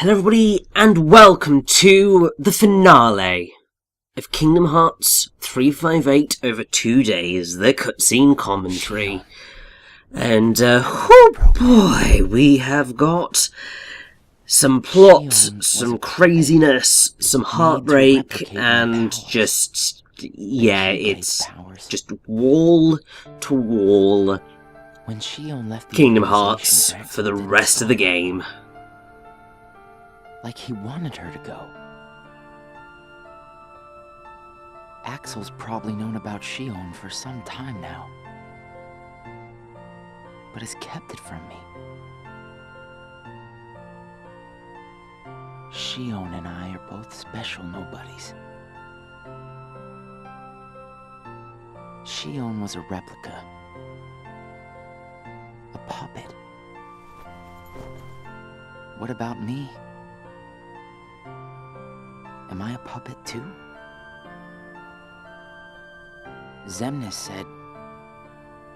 Hello everybody, and welcome to the finale of Kingdom Hearts 358 over 2 days, the cutscene commentary. And, oh boy, we have got some plot, some craziness, some heartbreak, and just, yeah, it's just wall to wall Kingdom Hearts for the rest of the game. Like he wanted her to go. Axel's probably known about Shion for some time now, but has kept it from me. Shion and I are both special nobodies. Shion was a replica, a puppet. What about me? Am I a puppet too? Xemnas said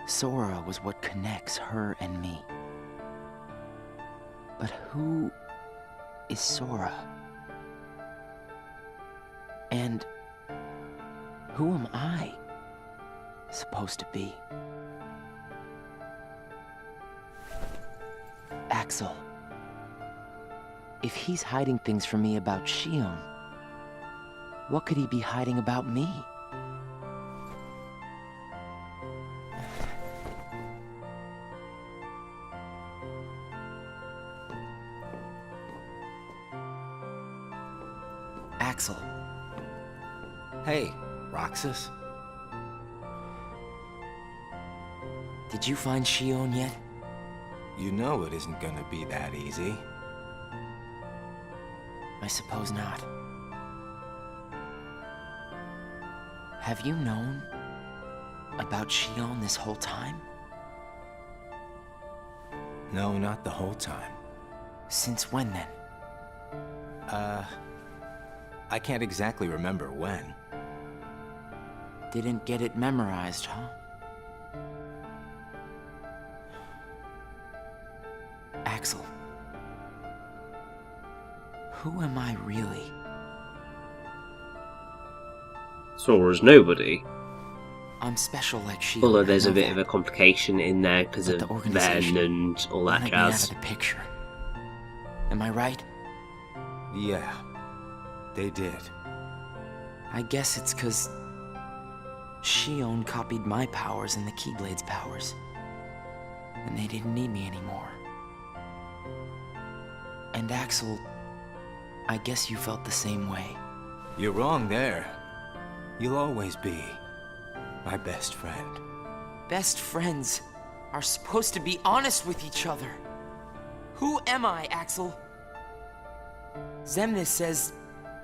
Sora was what connects her and me. But who is Sora? And who am I supposed to be? Axel, if he's hiding things from me about Shion, what could he be hiding about me? Axel. Hey, Roxas. Did you find Shion yet? You know it isn't gonna be that easy. I suppose not. Have you known about Shion this whole time? No, not the whole time. Since when then? I can't exactly remember when. Didn't get it memorized, huh? Axel. Who am I really? Sora's nobody. I'm special like Shion. Although there's a bit of a complication in there because of Ben and all that jazz. Out of the picture. Am I right? Yeah, they did. I guess it's because Shion copied my powers and the Keyblade's powers, and they didn't need me anymore. And Axel, I guess you felt the same way. You're wrong there. You'll always be my best friend. Best friends are supposed to be honest with each other. Who am I, Axel? Xemnas says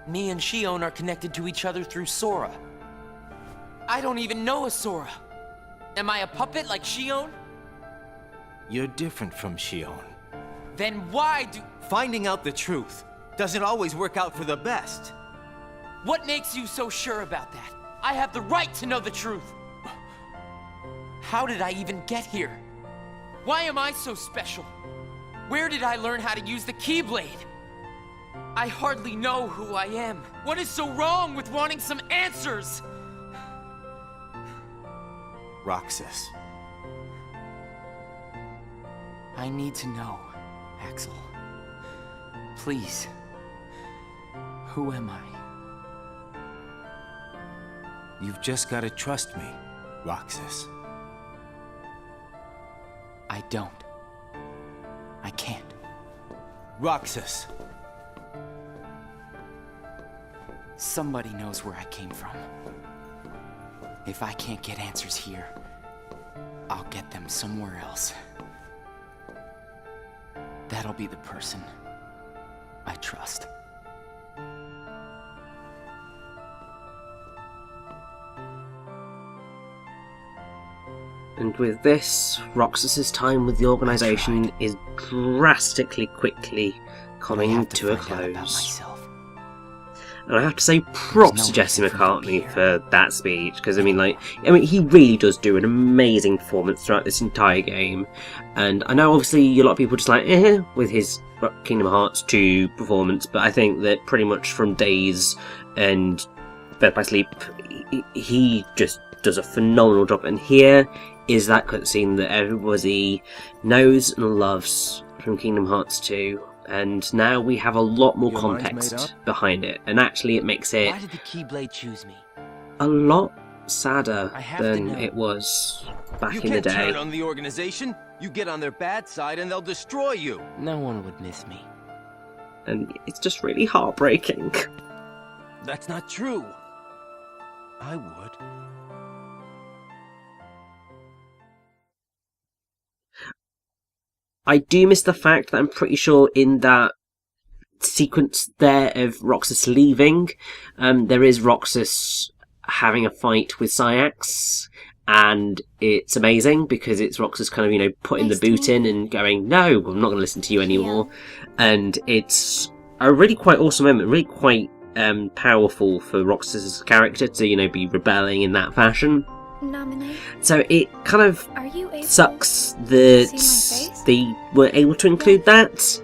me and Shion are connected to each other through Sora. I don't even know a Sora. Am I a puppet like Shion? You're different from Shion. Then why do... Finding out the truth doesn't always work out for the best. What makes you so sure about that? I have the right to know the truth. How did I even get here? Why am I so special? Where did I learn how to use the Keyblade? I hardly know who I am. What is so wrong with wanting some answers? Roxas. I need to know, Axel. Please. Who am I? You've just gotta trust me, Roxas. I don't. I can't. Roxas! Somebody knows where I came from. If I can't get answers here, I'll get them somewhere else. That'll be the person I trust. And with this, Roxas's time with the organisation is drastically quickly coming to a close. And I have to say props to Jesse McCartney for that speech, because I mean, he really does do an amazing performance throughout this entire game. And I know obviously a lot of people just with his Kingdom Hearts 2 performance, but I think that pretty much from Days and Birth by Sleep, he just does a phenomenal job. And here is that cutscene that everybody knows and loves from Kingdom Hearts 2. And now we have a lot more context behind it, and actually it makes it Why did the Keyblade choose me? a lot sadder than it was back in the day. You can't turn on the organization. You get on their bad side and they'll destroy you. No one would miss me. And it's just really heartbreaking. That's not true. I would. I do miss the fact that I'm pretty sure in that sequence there of Roxas leaving, there is Roxas having a fight with Syax, and it's amazing because it's Roxas kind of, putting the boot in and going, no, I'm not going to listen to you anymore. And it's a really quite awesome moment, really quite powerful for Roxas' character to, be rebelling in that fashion. Nominate. So it kind of sucks that they were able to include that,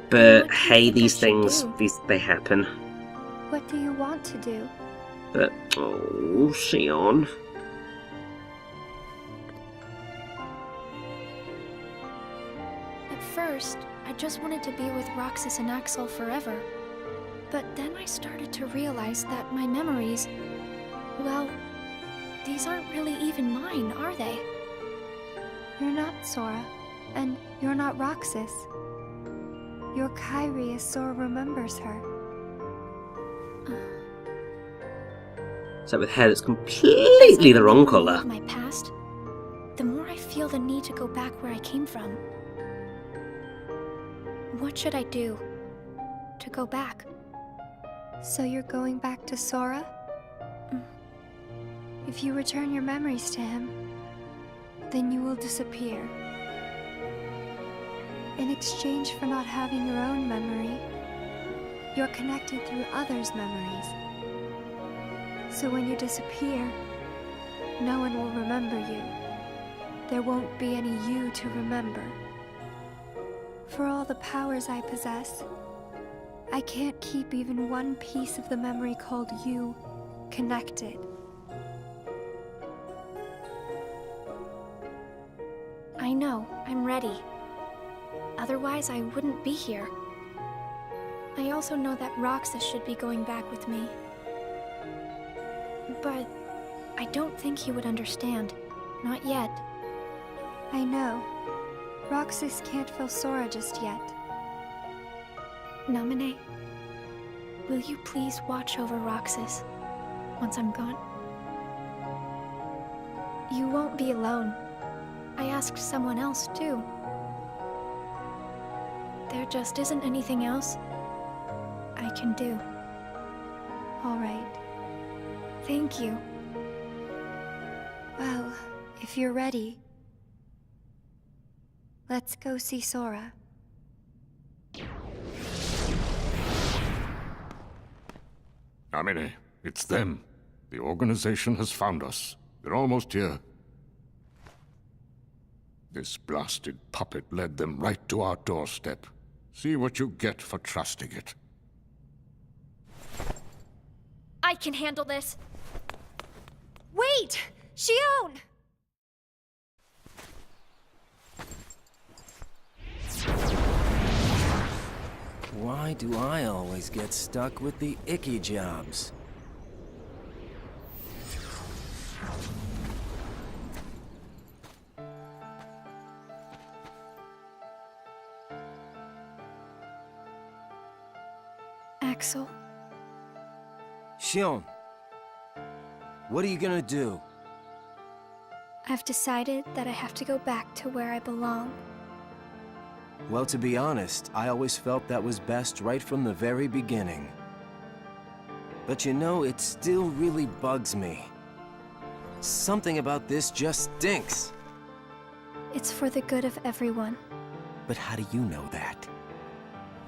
but hey, these things, they happen. What do you want to do? But, oh, Xion. At first, I just wanted to be with Roxas and Axel forever. But then I started to realize that my memories, well, these aren't really even mine, are they? You're not Sora, and you're not Roxas. You're Kairi as Sora remembers her. So with hair that's completely the wrong colour. My past, the more I feel the need to go back where I came from. What should I do to go back? So you're going back to Sora? If you return your memories to him, then you will disappear. In exchange for not having your own memory, you're connected through others' memories. So when you disappear, no one will remember you. There won't be any you to remember. For all the powers I possess, I can't keep even one piece of the memory called you connected. I know, I'm ready. Otherwise, I wouldn't be here. I also know that Roxas should be going back with me. But I don't think he would understand. Not yet. I know. Roxas can't feel Sora just yet. Naminé, will you please watch over Roxas once I'm gone? You won't be alone. I asked someone else, too. There just isn't anything else I can do. All right. Thank you. Well, if you're ready, let's go see Sora. Naminé, it's them. The organization has found us. They're almost here. This blasted puppet led them right to our doorstep. See what you get for trusting it. I can handle this. Wait! Xion! Why do I always get stuck with the icky jobs? Axel, Xion, what are you gonna do? I've decided that I have to go back to where I belong. Well, to be honest, I always felt that was best right from the very beginning. But you know, it still really bugs me. Something about this just stinks. It's for the good of everyone. But how do you know that?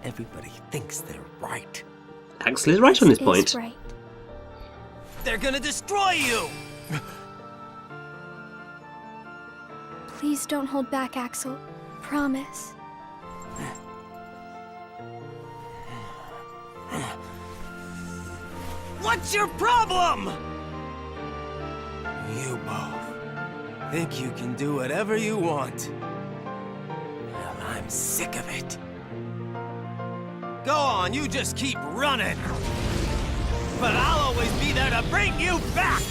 Everybody thinks they're right. Axel is right on this point. Is right. They're gonna destroy you! Please don't hold back, Axel. Promise. What's your problem? You both think you can do whatever you want. Well, I'm sick of it. Go on, you just keep running. But I'll always be there to bring you back!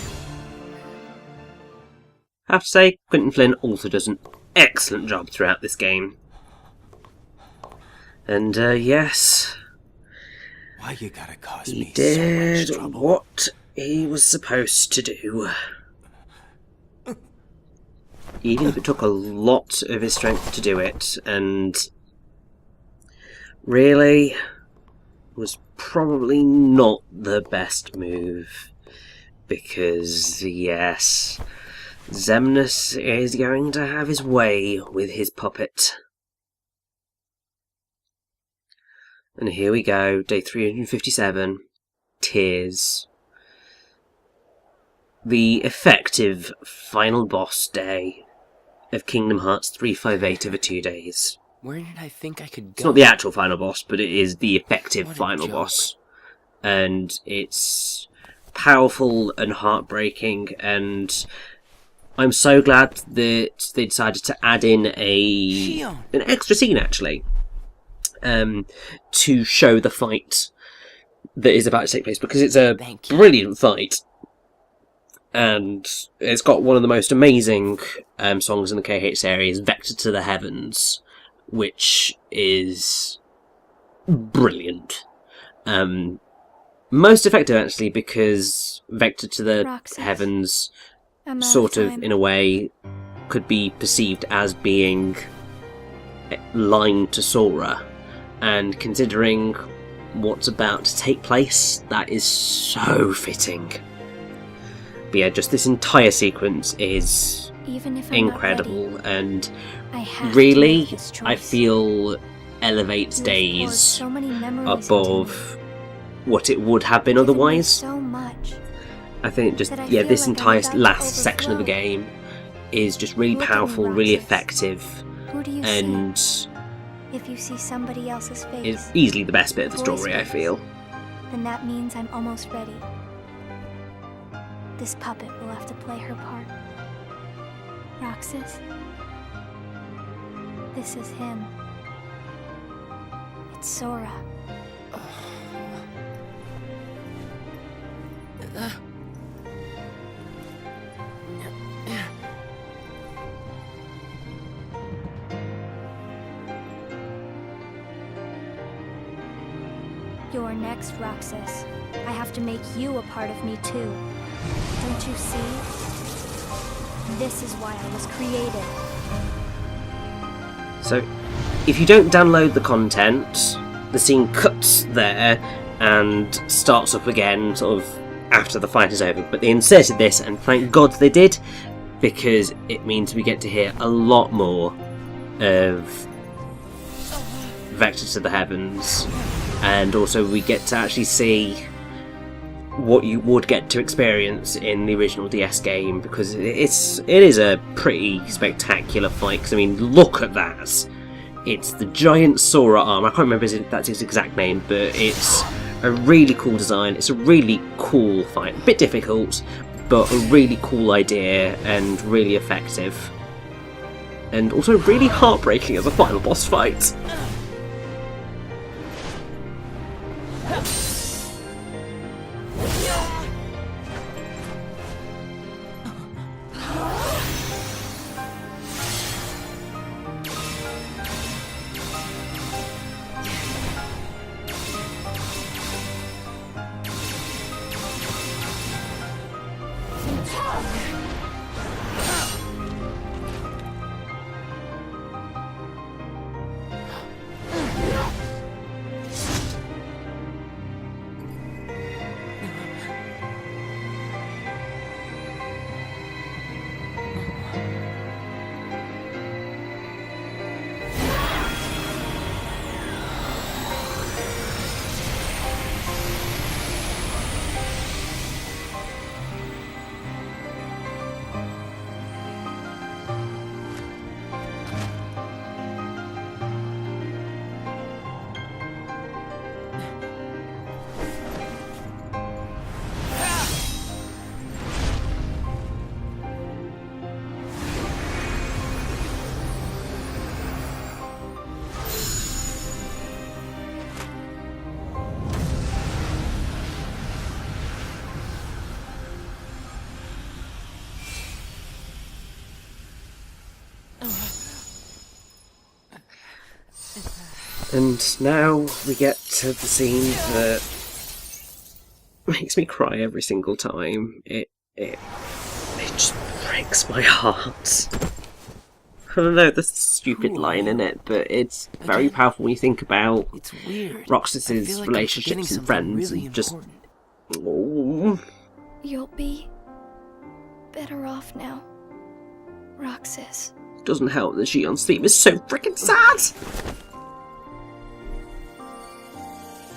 I have to say, Quentin Flynn also does an excellent job throughout this game. And, yes, Why you gotta cause he me did so much trouble? what he was supposed to do. Even if it took a lot of his strength to do it, and really was probably not the best move. Because, yes, Xemnas is going to have his way with his puppet. And here we go, day 357, Tears. The effective final boss day of Kingdom Hearts 358 over 2 days. Where did I think I could go? It's not the actual final boss, but it is the effective What a final joke. boss. And it's powerful and heartbreaking, and I'm so glad that they decided to add in an extra scene, actually, to show the fight that is about to take place, because it's a Thank you. brilliant fight. And it's got one of the most amazing songs in the KH series, Vector to the Heavens, which is brilliant. Most effective, actually, because Vector to the Roxas, Heavens I'm out sort of, time. in a way, could be perceived as being line to Sora. And considering what's about to take place, that is so fitting. But yeah, just this entire sequence is Even if I'm not incredible, ready, and I have to really, make this choice. I feel elevates You have poured days so many memories into above what it would have been me, given me otherwise. so much. I think just, that I yeah, feel this like I'm entire about to last section of the overflow. game is just really Look at me, powerful, really Roxas. effective, Who do you and see? If you see somebody else's face, is easily the best bit of the Voice story, I face. feel. then that means I'm almost ready. This puppet will have to play her part. Roxas, this is him. It's Sora. You're next, Roxas. I have to make you a part of me too. Don't you see? This is why I was created. So, if you don't download the content, the scene cuts there and starts up again, sort of after the fight is over. But they inserted this, and thank God they did, because it means we get to hear a lot more of Vector to the Heavens, and also we get to actually see what you would get to experience in the original DS game, because it is a pretty spectacular fight. Because I mean, look at that! It's the giant Sora arm. I can't remember if that's his exact name, but it's a really cool design. It's a really cool fight. A bit difficult, but a really cool idea and really effective, and also really heartbreaking as a final boss fight. And now we get to the scene that makes me cry every single time. It just breaks my heart. I don't know, there's a stupid line in it, but it's very powerful when you think about It's weird. Roxas's relationships and friends, really and just... important. Oh. You'll be better off now, Roxas. Doesn't help that Shion's theme is so freaking sad!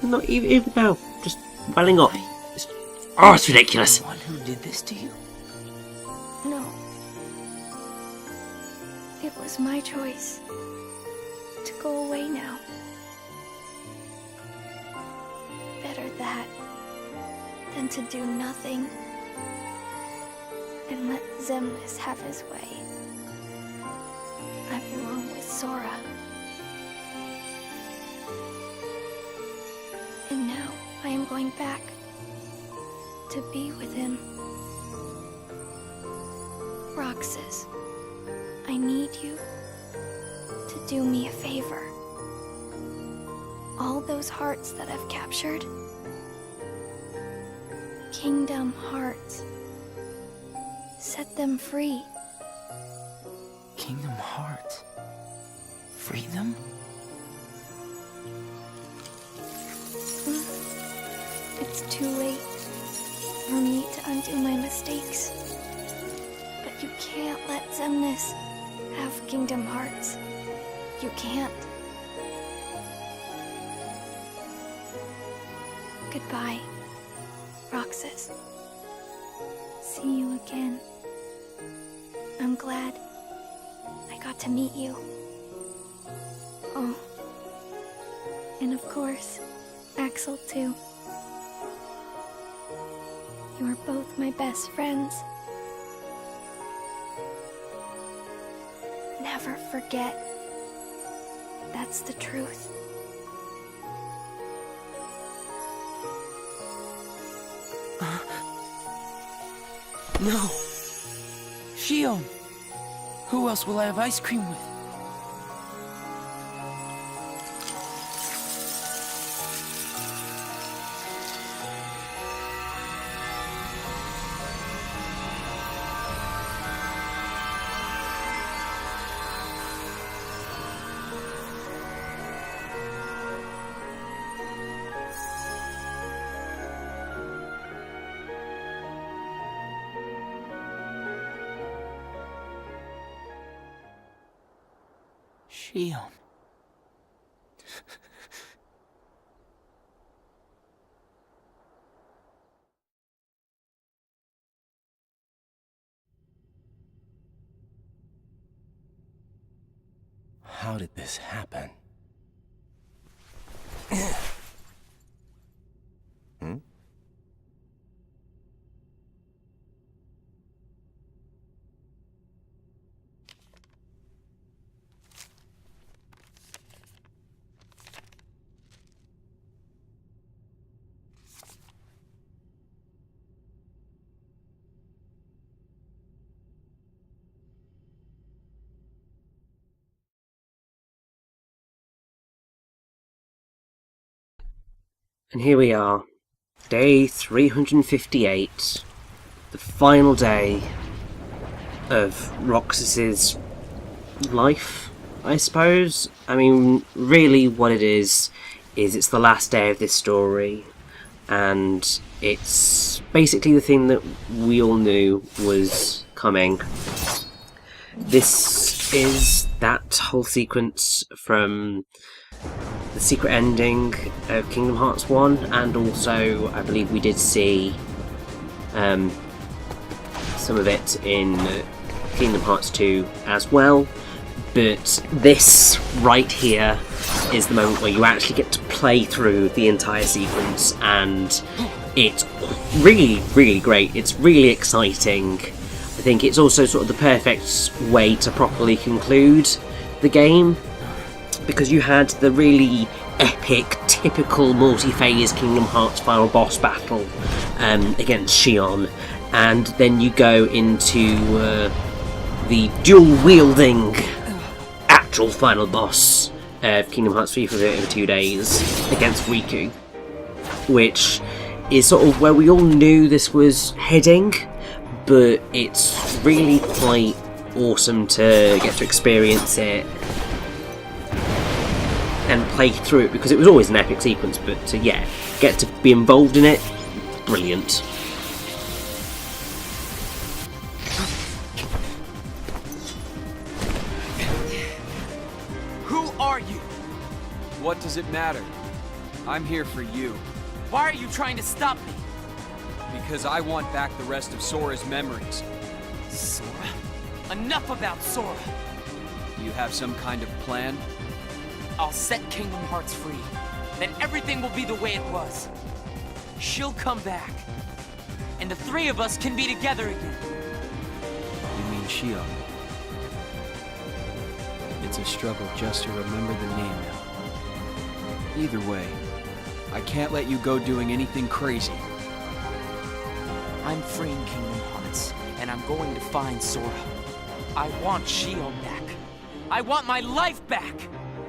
Not even now, just welling up. It's ridiculous. The one who did this to you? No. It was my choice to go away now. Better that than to do nothing and let Xemnas have his way. I belong with Sora. And now I am going back to be with him. Roxas, I need you to do me a favor. All those hearts that I've captured, Kingdom Hearts, set them free. Kingdom Hearts? Free them? It's too late for me to undo my mistakes. But you can't let Xemnas have Kingdom Hearts. You can't. Goodbye, Roxas. See you again. I'm glad I got to meet you. Oh, and of course, Axel too. You are both my best friends. Never forget. That's the truth. No. Shion. Who else will I have ice cream with? Shion. How did this happen? And here we are, day 358, the final day of Roxas's life, I suppose. I mean, really what it is it's the last day of this story, and it's basically the thing that we all knew was coming. This is that whole sequence from the secret ending of Kingdom Hearts 1, and also I believe we did see some of it in Kingdom Hearts 2 as well, but this right here is the moment where you actually get to play through the entire sequence, and it's really, really great. It's really exciting. I think it's also sort of the perfect way to properly conclude the game, because you had the really epic, typical multi-phase Kingdom Hearts final boss battle against Shion, and then you go into the dual-wielding actual final boss of Kingdom Hearts 358 over 2 days against Riku, which is sort of where we all knew this was heading, but it's really quite awesome to get to experience it and play through it, because it was always an epic sequence, but to, yeah, get to be involved in it, brilliant. Who are you? What does it matter? I'm here for you. Why are you trying to stop me? Because I want back the rest of Sora's memories. Sora? Enough about Sora! You have some kind of plan? I'll set Kingdom Hearts free. Then everything will be the way it was. She'll come back. And the three of us can be together again. You mean Shio? It's a struggle just to remember the name now. Either way, I can't let you go doing anything crazy. I'm freeing Kingdom Hearts, and I'm going to find Sora. I want Shio back. I want my life back!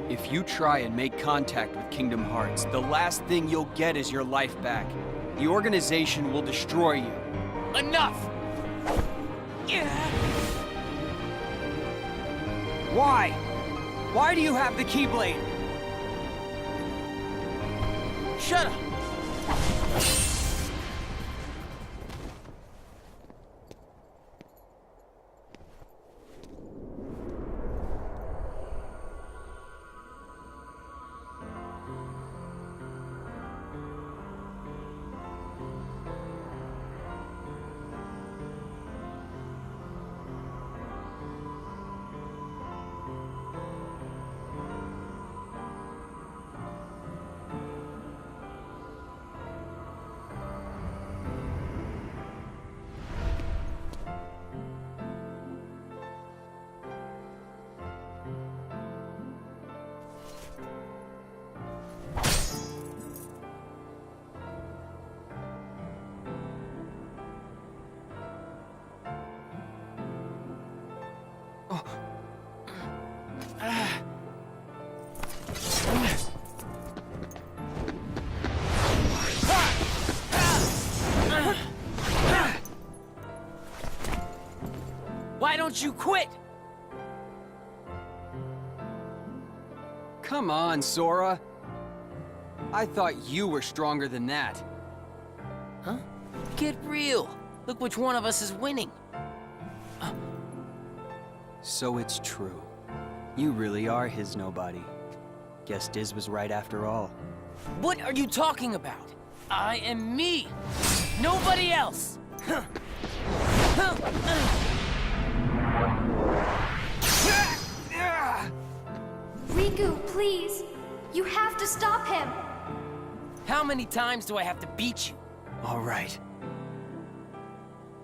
If you try and make contact with Kingdom Hearts, the last thing you'll get is your life back. The organization will destroy you. Enough! Why? Why do you have the Keyblade? Shut up! Why don't you quit? Come on, Sora. I thought you were stronger than that. Huh? Get real. Look which one of us is winning. So it's true. You really are his nobody. Guess Diz was right after all. What are you talking about? I am me. Nobody else. Riku, please! You have to stop him! How many times do I have to beat you? All right.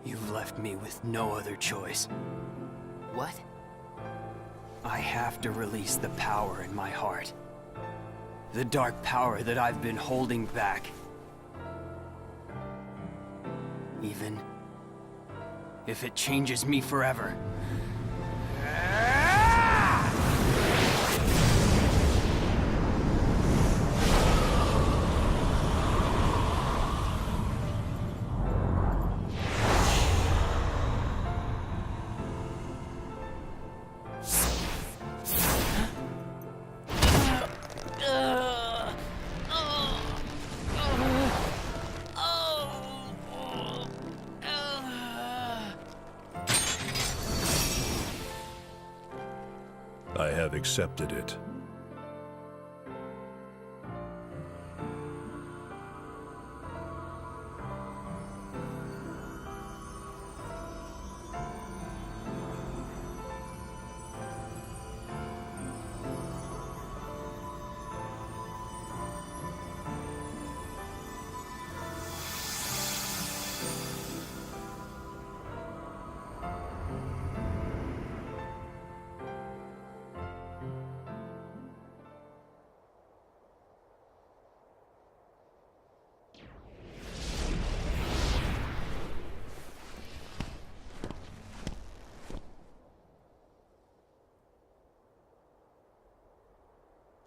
You've left me with no other choice. What? I have to release the power in my heart. The dark power that I've been holding back. Even if it changes me forever. I have accepted it.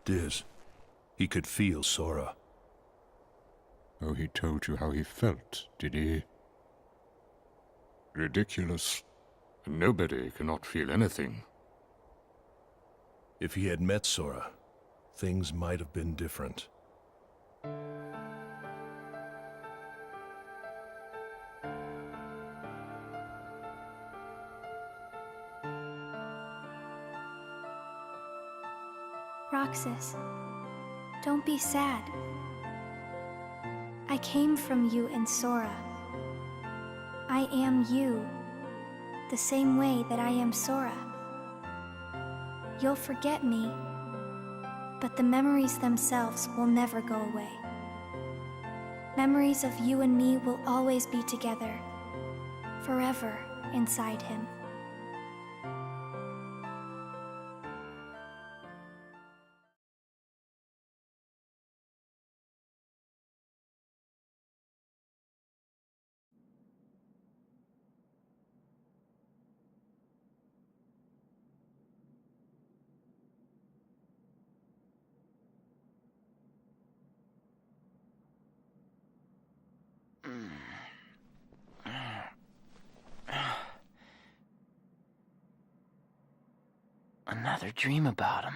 Diz, he could feel Sora. Oh, he told you how he felt, did he? Ridiculous. Nobody cannot feel anything. If he had met Sora, things might have been different. Roxas, don't be sad. I came from you and Sora. I am you, the same way that I am Sora. You'll forget me, but the memories themselves will never go away. Memories of you and me will always be together, forever inside him. Another dream about him.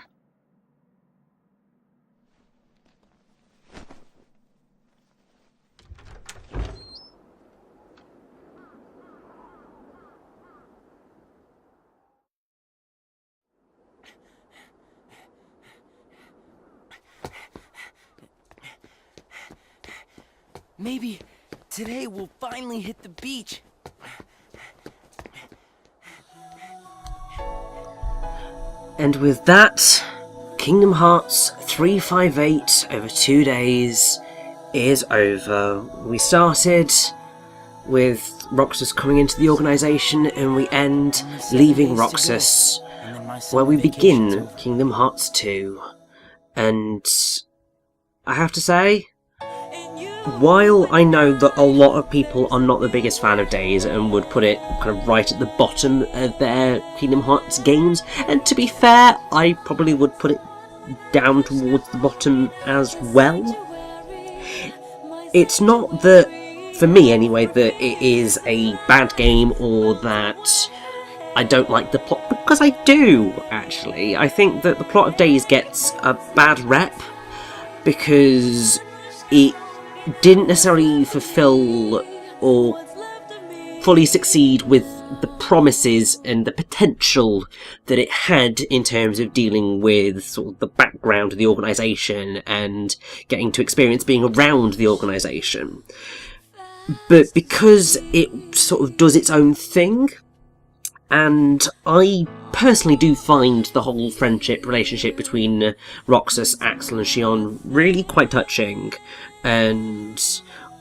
Maybe today we'll finally hit the beach. And with that, Kingdom Hearts 358 over 2 days is over. We started with Roxas coming into the organisation, and we end leaving Roxas, where we begin Kingdom Hearts 2. And I have to say, while I know that a lot of people are not the biggest fan of Days and would put it kind of right at the bottom of their Kingdom Hearts games, and to be fair, I probably would put it down towards the bottom as well, it's not that, for me anyway, that it is a bad game or that I don't like the plot, because I do, actually. I think that the plot of Days gets a bad rep because it didn't necessarily fulfill or fully succeed with the promises and the potential that it had in terms of dealing with sort of the background of the organisation and getting to experience being around the organisation. But because it sort of does its own thing, and I personally do find the whole friendship relationship between Roxas, Axel and Xion really quite touching. And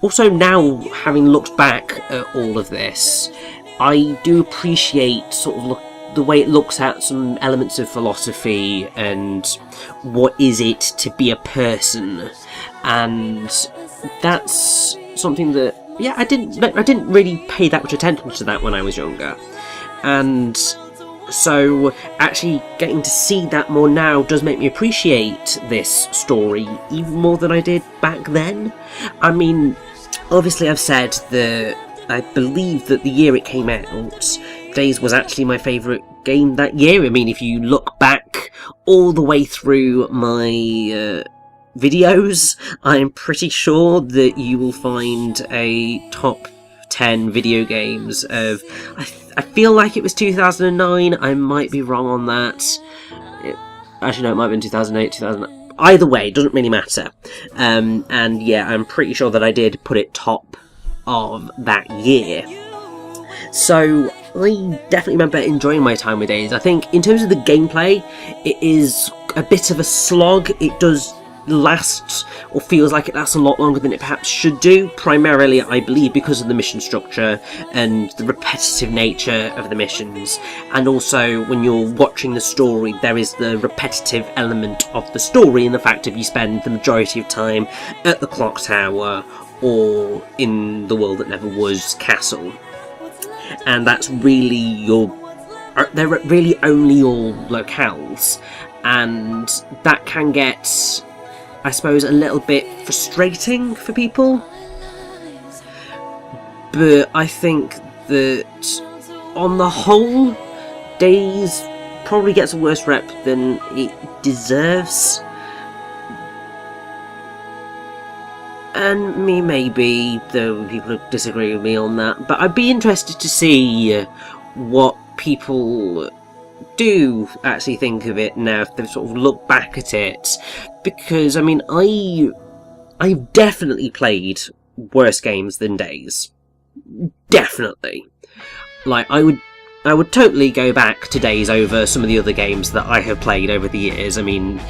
also now, having looked back at all of this, I do appreciate sort of the way it looks at some elements of philosophy and what is it to be a person. And that's something that, yeah, I didn't really pay that much attention to that when I was younger. And so actually getting to see that more now does make me appreciate this story even more than I did back then. I mean, obviously I've said that I believe that the year it came out, Days was actually my favourite game that year. I mean, if you look back all the way through my videos, I'm pretty sure that you will find a top 10 video games of, I feel like it was 2009, I might be wrong on that. Actually no, it might have been 2008, 2009. Either way, it doesn't really matter. And yeah, I'm pretty sure that I did put it top of that year. So I definitely remember enjoying my time with Days. I think in terms of the gameplay, it is a bit of a slog. It does last, or feels like it lasts a lot longer than it perhaps should do, primarily I believe because of the mission structure and the repetitive nature of the missions, and also when you're watching the story there is the repetitive element of the story in the fact that you spend the majority of time at the clock tower or in the world that never was castle, and that's really they're really only your locales. and that can get, I suppose, a little bit frustrating for people. But I think that on the whole, Days probably gets a worse rep than it deserves. And me maybe, though people disagree with me on that, but I'd be interested to see what people do actually think of it now if they've sort of looked back at it. Because, I mean, I've definitely played worse games than Days. Definitely. Like, I would totally go back to Days over some of the other games that I have played over the years. I mean,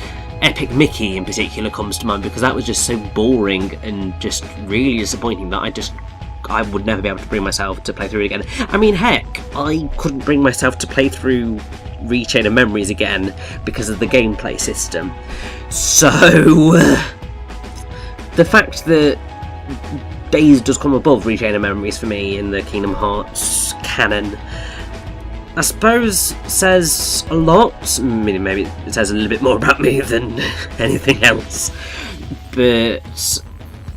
Epic Mickey in particular comes to mind because that was just so boring and just really disappointing that I would never be able to bring myself to play through it again. I mean, heck, I couldn't bring myself to play through Rechain of Memories again because of the gameplay system. So, the fact that Days does come above Rechain of Memories for me in the Kingdom Hearts canon, I suppose says a lot. I mean, maybe it says a little bit more about me than anything else. But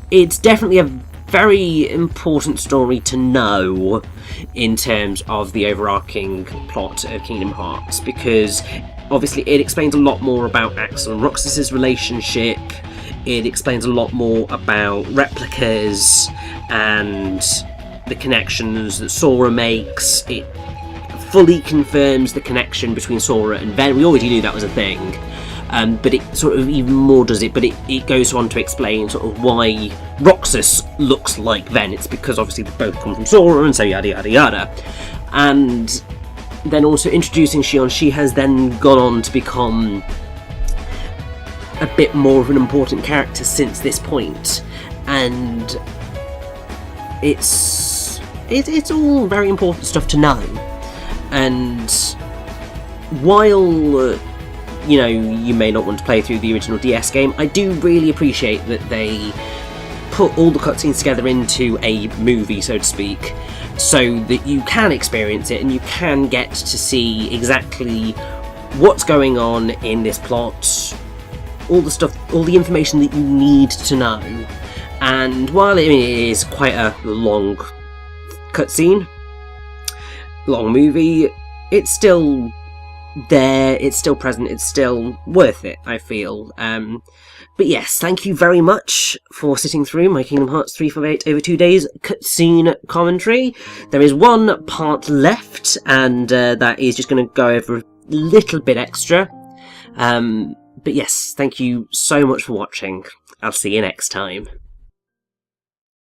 it's definitely a very important story to know in terms of the overarching plot of Kingdom Hearts, because obviously it explains a lot more about Axel and Roxas's relationship. It explains a lot more about replicas and the connections that Sora makes. It fully confirms the connection between Sora and Ven. We already knew that was a thing, but it sort of even more does it, but it goes on to explain sort of why Roxas looks like Ven. It's because obviously they both come from Sora, and so yada yada yada. And then also introducing Xion, she has then gone on to become a bit more of an important character since this point, and it's all very important stuff to know. And while you know, you may not want to play through the original DS game, I do really appreciate that they put all the cutscenes together into a movie, so to speak, so that you can experience it and you can get to see exactly what's going on in this plot, all the stuff, all the information that you need to know. And while it is quite a long cutscene, long movie, it's still there, it's still present, it's still worth it, I feel. But yes, thank you very much for sitting through my Kingdom Hearts 358 over 2 days cutscene commentary. There is one part left, and that is just going to go over a little bit extra. But yes, thank you so much for watching. I'll see you next time.